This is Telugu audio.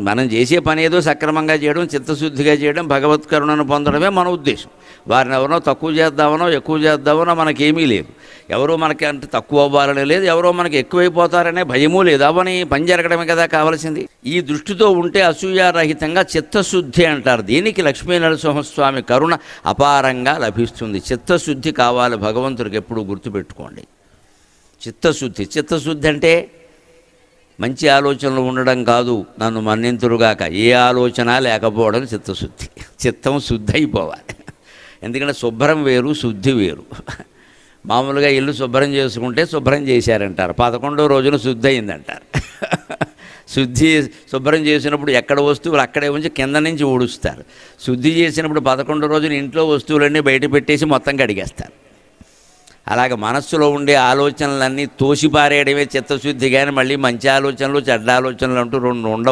మనం చేసే పని ఏదో సక్రమంగా చేయడం, చిత్తశుద్ధిగా చేయడం, భగవత్ కరుణను పొందడమే మన ఉద్దేశం. వారిని ఎవరో తక్కువ చేద్దామనో ఎక్కువ చేద్దామనో మనకేమీ లేదు. ఎవరో మనకి అంటే తక్కువ అవ్వాలని లేదు, ఎవరో మనకి ఎక్కువైపోతారనే భయమూ లేదు. అవని పని జరగడమే కదా కావాల్సింది. ఈ దృష్టితో ఉంటే అసూయారహితంగా చిత్తశుద్ధి అంటారు. దీనికి లక్ష్మీ నరసింహస్వామి కరుణ అపారంగా లభిస్తుంది. చిత్తశుద్ధి కావాలి భగవంతుడికి, ఎప్పుడు గుర్తుపెట్టుకోండి. చిత్తశుద్ధి అంటే మంచి ఆలోచనలు ఉండడం కాదు, నన్ను మన్నింతురుగాక, ఏ ఆలోచన లేకపోవడం చిత్తశుద్ధి. చిత్తం శుద్ధి అయిపోవాలి. ఎందుకంటే శుభ్రం వేరు, శుద్ధి వేరు. మామూలుగా ఇల్లు శుభ్రం చేసుకుంటే శుభ్రం చేశారంటారు, 11వ రోజున శుద్ధి అయిందంటారు. శుభ్రం చేసినప్పుడు ఎక్కడ వస్తువులు అక్కడే ఉంచి కింద నుంచి ఊడుస్తారు. శుద్ధి చేసినప్పుడు 11వ రోజున ఇంట్లో వస్తువులన్నీ బయట పెట్టేసి మొత్తం కడిగేస్తారు. అలాగే మనస్సులో ఉండే ఆలోచనలన్నీ తోసిపారేయడమే చిత్తశుద్ధి. కానీ మళ్ళీ మంచి ఆలోచనలు చెడ్డ ఆలోచనలు అంటూ రెండు ఉండవు.